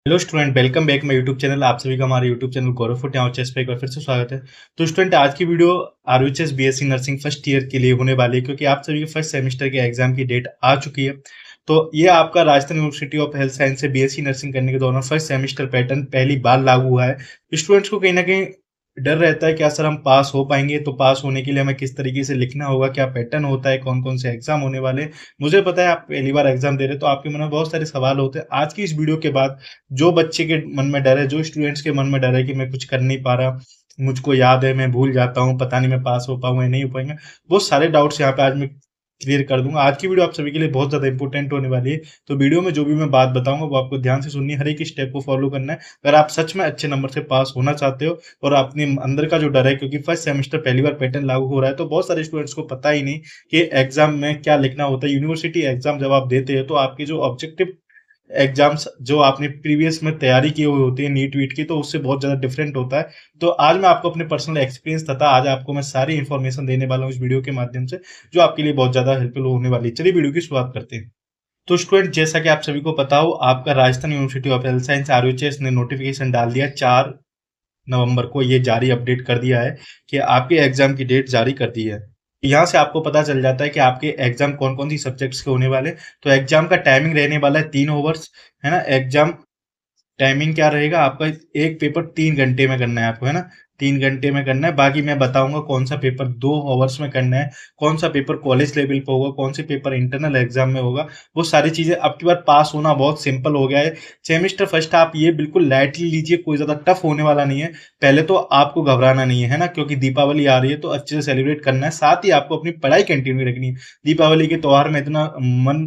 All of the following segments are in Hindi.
Hello student, welcome back my YouTube channel. आप सभी का हमारे यूट्यूब चैनल गौरव फुट आरयूएचएस पे एक बार फिर से स्वागत है। तो स्टूडेंट, आज की video RUHS BSc nursing first year के लिए होने वाली है, क्योंकि आप सभी के फर्स्ट सेमेस्टर के एग्जाम की डेट आ चुकी है। तो ये आपका Rajasthan university of health science से बीएससी नर्सिंग करने के दौरान फर्स्ट सेमेस्टर पैटर्न पहली बार लागू हुआ है। स्टूडेंट्स को कहीं ना कहीं डर रहता है कि सर हम पास हो पाएंगे, तो पास होने के लिए हमें किस तरीके से लिखना होगा, क्या पैटर्न होता है, कौन कौन से एग्जाम होने वाले हैं। मुझे पता है आप पहली बार एग्जाम दे रहे हैं, तो आपके मन में बहुत सारे सवाल होते हैं। आज की इस वीडियो के बाद जो बच्चे के मन में डर है, जो स्टूडेंट्स के मन में डर है कि मैं कुछ कर नहीं पा रहा, मुझको याद है मैं भूल जाता हूँ, पता नहीं मैं पास हो पाऊंगा या नहीं हो पाएंगे, वो सारे डाउट्स यहाँ पे आज मैं क्लियर कर दूंगा। आज की वीडियो आप सभी के लिए बहुत ज्यादा इंपॉर्टेंट होने वाली है। तो वीडियो में जो भी मैं बात बताऊंगा वो आपको ध्यान से सुननी है, हर एक स्टेप को फॉलो करना है। अगर आप सच में अच्छे नंबर से पास होना चाहते हो और अपने अंदर का जो डर है, क्योंकि फर्स्ट सेमेस्टर पहली बार पैटर्न लागू हो रहा है, तो बहुत सारे स्टूडेंट्स को पता ही नहीं कि एग्जाम में क्या लिखना होता है। यूनिवर्सिटी एग्जाम जब आप देते हैं तो आपके जो ऑब्जेक्टिव एग्जाम्स जो आपने प्रीवियस में तैयारी की हुई होती है नीट वीट की, तो उससे बहुत ज्यादा डिफरेंट होता है। तो आज मैं आपको अपने पर्सनल एक्सपीरियंस तथा आज आपको मैं सारी इन्फॉर्मेशन देने वाला हूँ इस वीडियो के माध्यम से, जो आपके लिए बहुत ज्यादा हेल्पफुल होने वाली है। चलिए वीडियो की शुरुआत करते हैं। तो स्टूडेंट, जैसा कि आप सभी को पता हो, आपका Rajasthan university of health science RUHS ने नोटिफिकेशन डाल दिया 4 नवंबर को, ये जारी अपडेट कर दिया है कि आपके एग्जाम की डेट जारी कर दी है। यहाँ से आपको पता चल जाता है कि आपके एग्जाम कौन कौन सी सब्जेक्ट्स के होने वाले। तो एग्जाम का टाइमिंग रहने वाला है 3 ओवर्स, है ना। एग्जाम टाइमिंग क्या रहेगा आपका, एक पेपर 3 घंटे में करना है आपको, है ना। 3 घंटे में करना है। बाकी मैं बताऊंगा कौन सा पेपर 2 ओवर्स में करना है, कौन सा पेपर कॉलेज लेवल पे होगा, कौन से पेपर इंटरनल एग्जाम में होगा। वो सारी चीजें अब की बार पास होना बहुत सिंपल हो गया है। सेमेस्टर फर्स्ट आप ये बिल्कुल लाइटली लीजिए, कोई ज्यादा टफ होने वाला नहीं है। पहले तो आपको घबराना नहीं है ना, क्योंकि दीपावली आ रही है तो अच्छे से सेलिब्रेट करना है। साथ ही आपको अपनी पढ़ाई कंटिन्यू रखनी है। दीपावली के त्योहार में इतना मन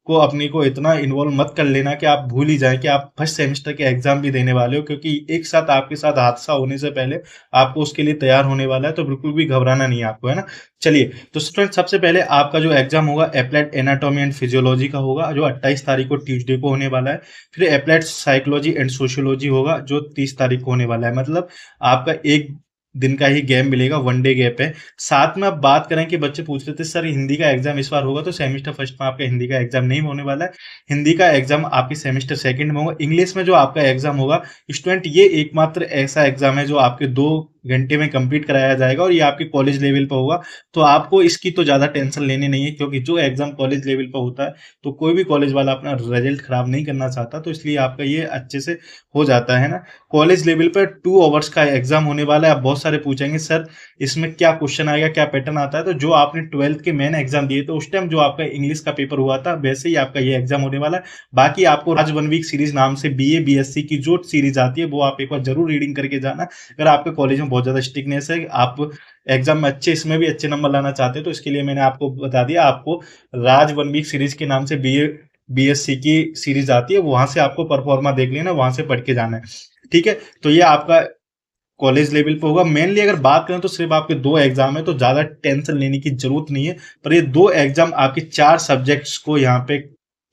को अपने को इतना इन्वॉल्व मत कर लेना कि आप भूल ही जाएं कि आप फर्स्ट सेमेस्टर के एग्जाम भी देने वाले हो, क्योंकि एक साथ आपके साथ हादसा होने से पहले आपको उसके लिए तैयार होने वाला है। तो बिल्कुल भी घबराना नहीं है आपको, है ना। चलिए, तो स्टूडेंट, सबसे पहले आपका जो एग्जाम होगा अप्लाइड एनाटॉमी एंड फिजियोलॉजी का होगा, जो 28 तारीख को ट्यूसडे को होने वाला है। फिर अप्लाइड साइकोलॉजी एंड सोशियोलॉजी होगा, जो 30 तारीख को होने वाला है। मतलब आपका एक दिन का ही गैप मिलेगा, 1 डे गैप है। साथ में अब बात करें कि बच्चे पूछ रहे थे सर हिंदी का एग्जाम इस बार होगा, तो सेमेस्टर फर्स्ट में आपका हिंदी का एग्जाम नहीं होने वाला है। हिंदी का एग्जाम आपके सेमेस्टर सेकंड में होगा। इंग्लिश में जो आपका एग्जाम होगा स्टूडेंट, ये एकमात्र ऐसा एग्जाम है जो आपके 2 घंटे में कंप्लीट कराया जाएगा, और ये आपके कॉलेज लेवल पर होगा। तो आपको इसकी तो ज्यादा टेंशन लेनी नहीं है, क्योंकि जो एग्जाम कॉलेज लेवल पर होता है तो कोई भी कॉलेज वाला अपना रिजल्ट खराब नहीं करना चाहता, तो इसलिए आपका ये अच्छे से हो जाता है ना। कॉलेज लेवल पर 2 ओवर्स का एग्जाम होने वाला है। आप बहुत सारे पूछेंगे सर इसमें क्या क्वेश्चन आएगा, क्या पैटर्न आता है। तो जो आपने 12th के मेन एग्जाम दिए तो उस टाइम जो आपका इंग्लिश का पेपर हुआ था, वैसे ही आपका ये एग्जाम होने वाला है। बाकी आपको राज 1 वीक सीरीज नाम से बीए बीएससी की जो सीरीज आती है वो आप एक बार जरूर रीडिंग करके जाना। अगर आपके कॉलेज में बहुत ज्यादा स्ट्रिक्टनेस है, आप एग्जाम में अच्छे, इसमें भी अच्छे नंबर लाना चाहते हैं, तो इसके लिए मैंने आपको बता दिया, आपको राज 1 वीक सीरीज के नाम से बीए बीएससी की सीरीज आती है, वहां से आपको परफॉर्मा देख लेना, वहां से पढ़ के जाना है। ठीक है, तो ये आपका कॉलेज लेवल पे होगा। मेनली अगर बात करें तो सिर्फ आपके 2 एग्जाम है, तो ज्यादा टेंशन लेने की जरूरत नहीं है। पर ये 2 एग्जाम आपके 4 सब्जेक्ट्स को यहाँ पे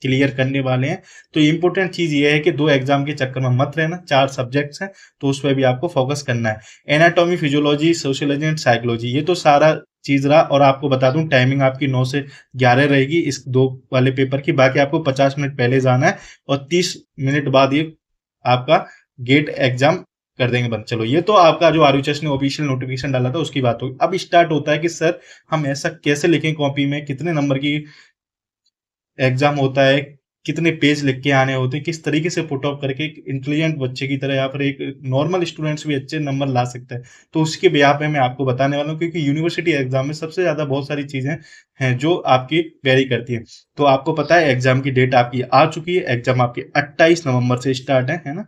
क्लियर करने वाले हैं। तो इंपॉर्टेंट चीज ये है कि 2 एग्जाम के चक्कर में मत रहना, 4 सब्जेक्ट्स हैं तो उस पर भी आपको फोकस करना है। Anatomy, physiology, sociology and psychology, ये तो सारा चीज रहा। और आपको बता दूं टाइमिंग आपकी 9 से 11 रहेगी इस 2 वाले पेपर की। बाकी आपको 50 मिनट पहले जाना है और 30 मिनट बाद ये आपका गेट एग्जाम कर देंगे बंद। चलो, ये तो आपका जो आरयूएचएस ने ऑफिशियल नोटिफिकेशन डाला था उसकी बात होगी। अब स्टार्ट होता है कि सर हम ऐसा कैसे लिखें कॉपी में, कितने नंबर की एग्जाम होता है, कितने पेज लिख के आने होते हैं, किस तरीके से पुट ऑफ करके एक इंटेलिजेंट बच्चे की तरह या फिर एक नॉर्मल स्टूडेंट्स भी अच्छे नंबर ला सकते हैं। तो उसके ब्याह पे मैं आपको बताने वाला हूँ, क्योंकि यूनिवर्सिटी एग्जाम में सबसे ज्यादा बहुत सारी चीजें हैं जो आपकी वेरी करती है। तो आपको पता है एग्जाम की डेट आपकी आ चुकी है। एग्जाम आपकी 28 नवंबर से स्टार्ट है ना।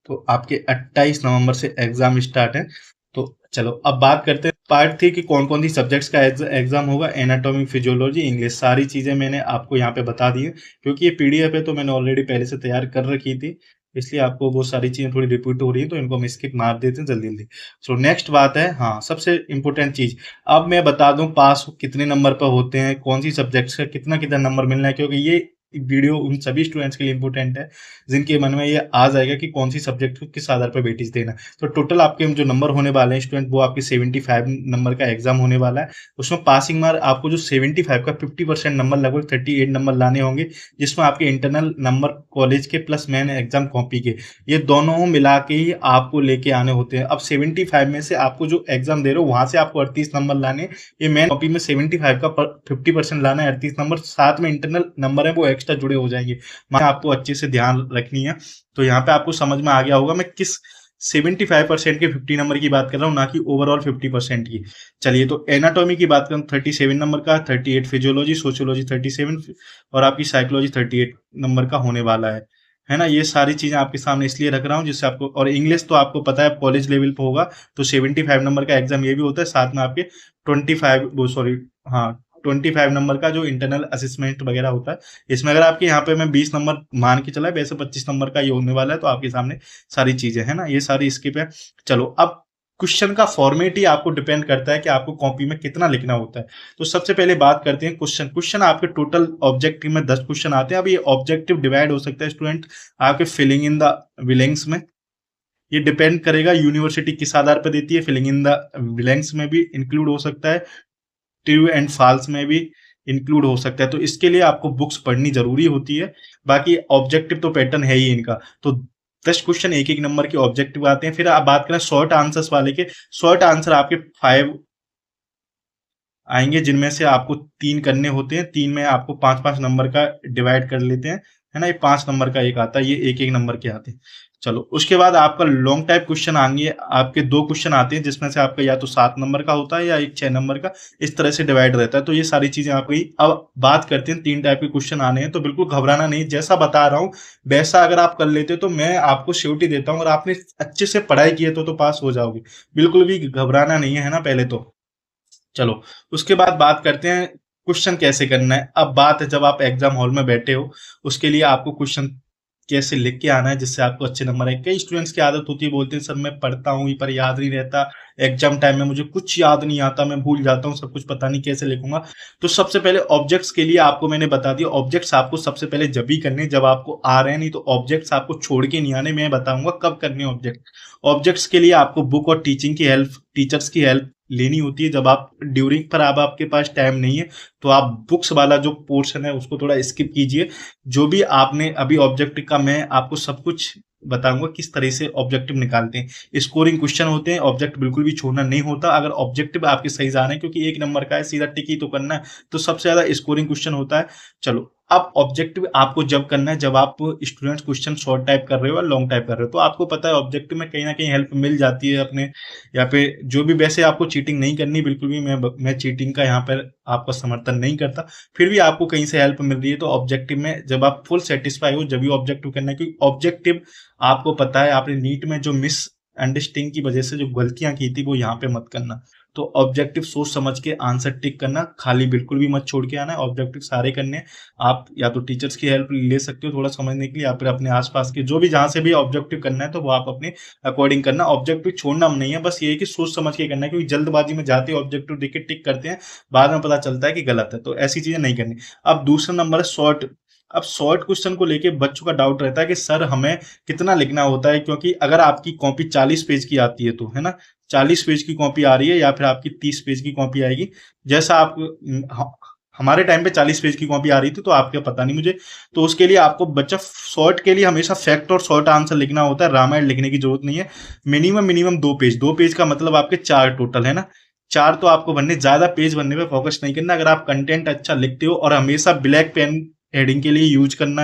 तो आपके 28 नवंबर से एग्जाम स्टार्ट है। तो चलो अब बात करते हैं पार्ट 3 की कौन कौन सी सब्जेक्ट्स का एग्जाम होगा। एनाटॉमी, फिजियोलॉजी, इंग्लिश, सारी चीजें मैंने आपको यहाँ पे बता दी है, क्योंकि ये पीडीएफ है तो मैंने ऑलरेडी पहले से तैयार कर रखी थी, इसलिए आपको वो सारी चीजें थोड़ी रिपीट हो रही है, तो इनको हम स्किप मार देते हैं जल्दी जल्दी। सो नेक्स्ट बात है, हाँ, सबसे इंपॉर्टेंट चीज, अब मैं बता दूं पास कितने नंबर पर होते हैं, कौन सी सब्जेक्ट्स का कितना कितना नंबर मिलना है, क्योंकि ये वीडियो उन सभी स्टूडेंट्स के लिए इंपॉर्टेंट है जिनके मन में ये आ जाएगा कि कौन सी सब्जेक्ट को किस आधार पर वेटेज देना है। तो टोटल आपके जो नंबर होने वाले हैं स्टूडेंट, वो आपके 75 नंबर का एग्जाम होने वाला है। उसमें पासिंग मार्क आपको जो 75 का 50% नंबर, लगभग 38 नंबर लाने होंगे, जिसमें आपके इंटरनल नंबर कॉलेज के प्लस मेन एग्जाम कॉपी के, ये दोनों मिला के ही आपको लेके आने होते हैं। अब 75 में से आपको जो एग्जाम दे रहे हो वहां से आपको 38 नंबर लाने, ये मेन कॉपी में 75 का 50% लाना है, 38 नंबर, साथ में इंटरनल नंबर है वो एक्स्ट्रा जुड़े हो जाएंगे। मैं आपको अच्छे से ध्यान रखनी है। तो यहाँ पे आपको समझ में आ गया होगा मैं किस 75% के 50 नंबर की बात कर रहा हूँ, ना कि ओवरऑल 50% की। चलिए, तो एनाटॉमी की बात करूँ 37 नंबर का, 38 फिजियोलॉजी, सोशियोलॉजी 37 और आपकी साइकोलॉजी 38 नंबर का होने वाला है ना। ये सारी चीजें आपके सामने इसलिए रख रहा हूँ जिससे आपको, और इंग्लिश तो आपको पता है कॉलेज लेवल पे होगा, तो 75 नंबर का एग्जाम ये भी होता है, साथ में आपके 25 नंबर का जो इंटरनल असेसमेंट वगैरह होता है। इसमें अगर आपके यहाँ पे मैं 20 नंबर मान के चला, वैसे 25 नंबर का ये होने वाला है। तो आपके सामने सारी चीजें है ना, ये सारी स्किप है। चलो, अब क्वेश्चन का फॉर्मेट ही आपको डिपेंड करता है कि आपको कॉपी में कितना लिखना होता है। तो सबसे पहले बात करते हैं क्वेश्चन आपके टोटल ऑब्जेक्टिव में 10 क्वेश्चन आते हैं। अब ये ऑब्जेक्टिव डिवाइड हो सकता है स्टूडेंट आपके फिलिंग इन द ब्लैंक्स में। ये डिपेंड करेगा यूनिवर्सिटी किस आधार पर देती है। फिलिंग इन द ब्लैंक्स में भी इंक्लूड हो सकता है, ट्रू एंड फॉल्स में भी इंक्लूड हो सकता है। तो इसके लिए आपको बुक्स पढ़नी जरूरी होती है। बाकी ऑब्जेक्टिव तो पैटर्न है ही इनका। तो 10 क्वेश्चन एक नंबर के ऑब्जेक्टिव आते हैं। फिर आप बात करें शॉर्ट आंसर्स वाले के, शॉर्ट आंसर आपके 5 आएंगे, जिनमें से आपको 3 करने होते हैं। 3 में आपको 5-5 नंबर का डिवाइड कर लेते हैं, है ना। ये 5 नंबर का एक आता है, ये एक नंबर के आते हैं। चलो, उसके बाद आपका लॉन्ग टाइप क्वेश्चन आएंगे। आपके 2 क्वेश्चन आते हैं, जिसमें से आपका या तो 7 नंबर का होता है या एक 6 नंबर का, इस तरह से डिवाइड रहता है। तो ये सारी चीजें आपकी। अब बात करते हैं 3 टाइप के क्वेश्चन आने हैं, तो बिल्कुल घबराना नहीं, जैसा बता रहा हूं वैसा अगर आप कर लेते हो तो मैं आपको श्योरिटी देता हूँ, और आपने अच्छे से पढ़ाई की है तो पास हो जाओगे। बिल्कुल भी घबराना नहीं है ना पहले तो। चलो, उसके बाद बात करते हैं क्वेश्चन कैसे करना है। अब बात है जब आप एग्जाम हॉल में बैठे हो, उसके लिए आपको क्वेश्चन कैसे लिख के आना है जिससे आपको अच्छे नंबर आए। कई स्टूडेंट्स की आदत होती है, बोलते हैं सर मैं पढ़ता हूँ पर याद नहीं रहता, एग्जाम टाइम में मुझे कुछ याद नहीं आता, मैं भूल जाता हूँ सब कुछ, पता नहीं कैसे लिखूंगा। तो सबसे पहले ऑब्जेक्ट्स के लिए आपको मैंने बता दिया, ऑब्जेक्ट्स आपको सबसे पहले जब भी करने जब आपको आ रहे हैं, नहीं तो ऑब्जेक्ट्स आपको छोड़ के नहीं आने। मैं बताऊंगा कब करने ऑब्जेक्ट। ऑब्जेक्ट्स के लिए आपको बुक और टीचिंग की हेल्प, टीचर्स की हेल्प लेनी होती है। जब आप ड्यूरिंग पर अब आपके पास टाइम नहीं है तो आप बुक्स वाला जो पोर्शन है उसको थोड़ा स्किप कीजिए। जो भी आपने अभी ऑब्जेक्टिव का मैं आपको सब कुछ बताऊंगा किस तरह से ऑब्जेक्टिव निकालते हैं। स्कोरिंग क्वेश्चन होते हैं, ऑब्जेक्ट बिल्कुल भी छोड़ना नहीं होता। अगर ऑब्जेक्टिव आपके सही जा रहे हैं, क्योंकि 1 नंबर का है, सीधा टिक ही तो करना है, तो सबसे ज्यादा स्कोरिंग क्वेश्चन होता है। चलो, अब ऑब्जेक्टिव आपको जब करना है जब आप स्टूडेंट्स क्वेश्चन शॉर्ट टाइप कर रहे हो या लॉन्ग टाइप कर रहे हो। तो आपको पता है ऑब्जेक्टिव में कहीं ना कहीं हेल्प मिल जाती है अपने, या फिर जो भी, वैसे आपको चीटिंग नहीं करनी बिल्कुल भी। मैं चीटिंग का यहाँ पर आपका समर्थन नहीं करता, फिर भी आपको कहीं से हेल्प मिल रही है तो ऑब्जेक्टिव में जब आप फुल सेटिस्फाई हो जब भी ऑब्जेक्टिव करना है। क्योंकि ऑब्जेक्टिव आपको पता है आपने नीट में जो मिस अंडरस्टैंडिंग की वजह से जो गलतियां की थी वो यहाँ पे मत करना। तो ऑब्जेक्टिव सोच समझ के आंसर टिक करना, खाली बिल्कुल भी मत छोड़ के आना है। ऑब्जेक्टिव सारे करने हैं। आप या तो टीचर्स की हेल्प ले सकते हो थोड़ा समझने के लिए, या फिर अपने आसपास के जो भी जहां से भी ऑब्जेक्टिव करना है तो वो आप अपने अकॉर्डिंग करना। ऑब्जेक्टिव छोड़ना नहीं है, बस ये है कि सोच समझ के करना है। क्योंकि जल्दबाजी में जाते ऑब्जेक्टिव देख के टिक करते हैं, बाद में पता चलता है कि गलत है। तो ऐसी चीजें नहीं करनी। अब दूसरा नंबर है शॉर्ट। अब शॉर्ट क्वेश्चन को लेके बच्चों का डाउट रहता है कि सर हमें कितना लिखना होता है, क्योंकि अगर आपकी कॉपी 40 पेज की आती है तो, है ना, 40 पेज की कॉपी आ रही है या फिर आपकी 30 पेज की कॉपी आएगी। जैसा आप हमारे टाइम पे 40 पेज की कॉपी आ रही थी, तो आपके पता नहीं मुझे। तो उसके लिए आपको बच्चा शॉर्ट के लिए हमेशा फैक्ट और शॉर्ट आंसर लिखना होता है। रामायण लिखने की जरूरत नहीं है। मिनिमम 2 पेज, 2 पेज का मतलब आपके 4 टोटल, है ना। 4 तो आपको बनने, ज्यादा पेज बनने पे फोकस नहीं करना। अगर आप कंटेंट अच्छा लिखते हो, और हमेशा ब्लैक पेन हेडिंग के लिए यूज करना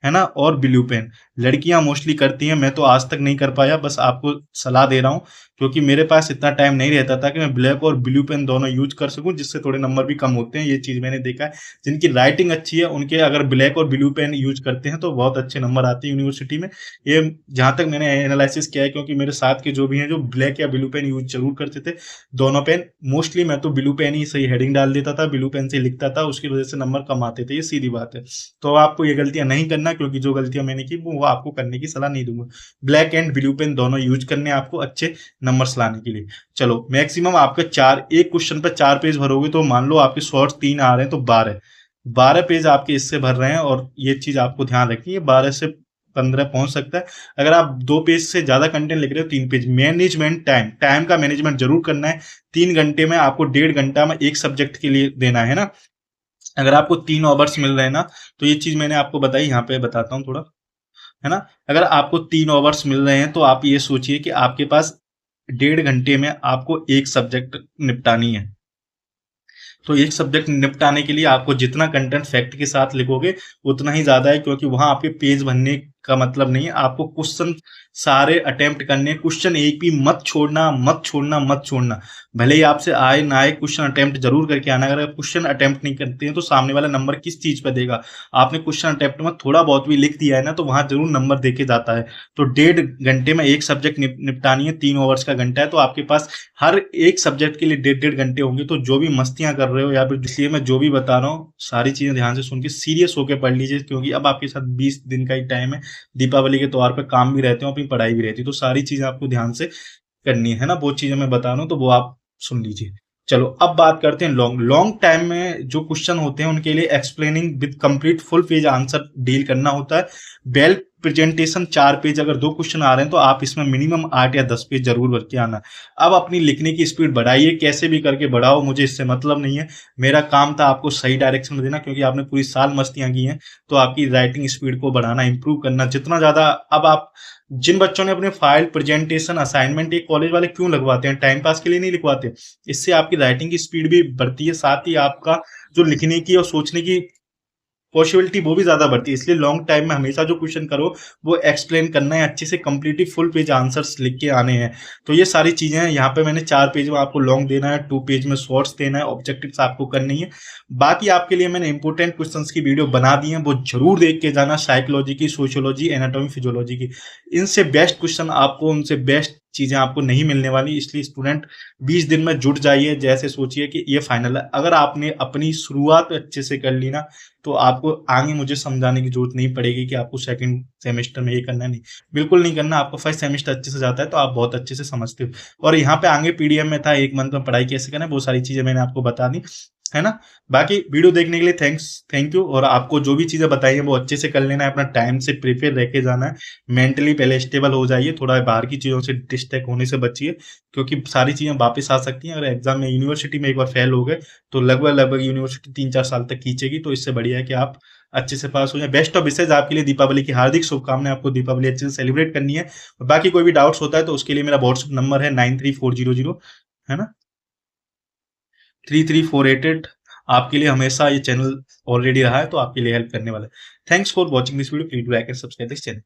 है ना, और ब्लू पेन। लड़कियां मोस्टली करती हैं, मैं तो आज तक नहीं कर पाया, बस आपको सलाह दे रहा हूं, क्योंकि मेरे पास इतना टाइम नहीं रहता था कि मैं ब्लैक और ब्लू पेन दोनों यूज कर सकूं, जिससे थोड़े नंबर भी कम होते हैं। ये चीज मैंने देखा है। जिनकी राइटिंग अच्छी है उनके अगर ब्लैक और ब्लू पेन यूज करते हैं तो बहुत अच्छे नंबर आते हैं यूनिवर्सिटी में। ये जहां तक मैंने एनालिसिस किया है, क्योंकि मेरे साथ के जो भी हैं जो ब्लैक या ब्लू पेन यूज जरूर करते थे, दोनों पेन मोस्टली, मैं तो ब्लू पेन ही सही हेडिंग डाल देता था, ब्लू पेन से लिखता था, उसकी वजह से नंबर कम आते थे। ये सीधी बात है। तो आपको ये गलतियां नहीं करना, क्योंकि जो गलतियां मैंने की वो आपको करने की सलाह नहीं दूंगा। ब्लैक एंड ब्लू पेन दोनों यूज करने आपको अच्छे नंबर्स लाने के लिए। चलो, मैक्सिमम आपके 4, एक क्वेश्चन पर 4 पेज भरोगे तो मान लो आपके शॉर्ट्स 3 आ रहे हैं तो 12 12 पेज आपके इससे भर रहे हैं और ये चीज़ आपको ध्यान रखनी है, 12 से 15 पहुँच सकता है। अगर आप 2 पेज से ज़्यादा कंटेंट लिख रहे हो 3 पेज। मैनेजमेंट टाइम, टाइम का मैनेजमेंट ज़रूर करना है। 3 घंटे में आपको 1.5 घंटा में एक सब्जेक्ट के लिए देना है ना। अगर आपको 3 आवर्स मिल रहे हैं ना, तो ये चीज़ मैंने आपको बताई, यहाँ पे बताता हूँ थोड़ा, है ना? अगर आपको 3 आवर्स मिल रहे हैं तो आप ये सोचिए कि आपके पास 1.5 घंटे में आपको एक सब्जेक्ट निपटानी है। तो एक सब्जेक्ट निपटाने के लिए आपको जितना कंटेंट फैक्ट के साथ लिखोगे उतना ही ज़्यादा है, क्योंकि वहाँ आपके पेज भरने का मतलब नहीं है। आपको क्वेश्चन सारे अटेम्प्ट करने, क्वेश्चन एक भी मत छोड़ना, मत छोड़ना, मत छोड़ना। भले ही आपसे आए ना आए, क्वेश्चन अटेम्प्ट जरूर करके आना। अगर आप क्वेश्चन अटेम्प्ट नहीं करते हैं तो सामने वाला नंबर किस चीज़ पे देगा? आपने क्वेश्चन अटेम्प्ट में थोड़ा बहुत भी लिख दिया है ना, तो वहाँ जरूर नंबर देके जाता है। तो 1.5 घंटे में एक सब्जेक्ट निपटानी है, 3 आवर्स का घंटा है, तो आपके पास हर एक सब्जेक्ट के लिए 1.5 घंटे होंगे। तो जो भी मस्तियां कर रहे हो या फिर, इसलिए मैं जो भी बता रहा हूँ सारी चीजें ध्यान से सुन के सीरियस होकर पढ़ लीजिए, क्योंकि अब आपके साथ 20 दिन का ही टाइम है। दीपावली के त्योहार पर काम भी रहते हो, अपनी पढ़ाई भी रहती है, तो सारी चीजें आपको ध्यान से करनी है ना। वो चीजें मैं बता रहा हूँ तो वो आप सुन लीजिए। चलो अब बात करते हैं लॉन्ग लॉन्ग टाइम में जो क्वेश्चन होते हैं उनके लिए explaining with complete full page answer deal करना होता है। बेल प्रेजेंटेशन 4 पेज, अगर 2 क्वेश्चन आ रहे हैं तो आप इसमें मिनिमम 8 या 10 पेज जरूर भर के आना। अब अपनी लिखने की स्पीड बढ़ाइए, कैसे भी करके बढ़ाओ, मुझे इससे मतलब नहीं है। मेरा काम था आपको सही डायरेक्शन में देना, क्योंकि आपने पूरी साल मस्तियां की हैं। तो आपकी राइटिंग स्पीड को बढ़ाना, इंप्रूव करना जितना ज्यादा। अब आप, जिन बच्चों ने अपने फाइल, प्रेजेंटेशन, असाइनमेंट एक कॉलेज वाले क्यों लगवाते हैं? टाइम पास के लिए नहीं लिखवाते। इससे आपकी राइटिंग की स्पीड भी बढ़ती है, साथ ही आपका जो लिखने की और सोचने की पॉसिबिलिटी वो भी ज्यादा बढ़ती है। इसलिए लॉन्ग टाइम में हमेशा जो क्वेश्चन करो वो एक्सप्लेन करना है अच्छे से, कंप्लीटली फुल पेज आंसर्स लिख के आने हैं। तो ये सारी चीजें हैं। यहाँ पे मैंने 4 पेज में आपको लॉन्ग देना है, 2 पेज में शॉर्ट्स देना है, ऑब्जेक्टिव्स आपको करनी है। बाकी आपके लिए मैंने इंपोर्टेंट क्वेश्चंस की वीडियो बना दी है, वो जरूर देख के जाना। साइकोलॉजी की, सोशियोलॉजी, एनाटॉमी, फिजियोलॉजी की, इनसे बेस्ट क्वेश्चन आपको, उनसे बेस्ट चीजें आपको नहीं मिलने वाली। इसलिए स्टूडेंट 20 दिन में जुट जाइए। जैसे सोचिए कि ये फाइनल है, अगर आपने अपनी शुरुआत अच्छे से कर ली ना, तो आपको आगे मुझे समझाने की जरूरत नहीं पड़ेगी कि आपको सेकंड सेमेस्टर में ये करना है। नहीं, बिल्कुल नहीं करना। आपको फर्स्ट सेमेस्टर अच्छे से जाता है तो आप बहुत अच्छे से समझते हो। और यहाँ पे आगे पीडीएफ में था 1 मंथ में पढ़ाई कैसे करना है, वो सारी चीजें मैंने आपको बता दी, है ना। बाकी वीडियो देखने के लिए थैंक यू। और आपको जो भी चीजें बताई हैं वो अच्छे से कर लेना है, अपना टाइम से प्रिपेयर रह के जाना है। मेंटली पहले स्टेबल हो जाइए, थोड़ा बाहर की चीजों से डिस्ट्रैक्ट होने से बचिए, क्योंकि सारी चीजें वापस आ सकती हैं। अगर एग्जाम में, यूनिवर्सिटी में एक बार फेल हो गए तो लगभग लगभग यूनिवर्सिटी 3-4 साल तक खींचेगी। तो इससे बढ़िया है कि आप अच्छे से पास हो जाए। बेस्ट ऑफ विशेज आपके लिए, दीपावली की हार्दिक शुभकामनाएं। आपको दीपावली अच्छे से सेलिब्रेट करनी है। और बाकी कोई भी डाउट्स होता है तो उसके लिए मेरा व्हाट्सएप नंबर है 934000, है ना, 33488। आपके लिए हमेशा ये चैनल ऑलरेडी रहा है, तो आपके लिए हेल्प करने वाला है। Thanks for watching this video. Please like and subscribe this channel.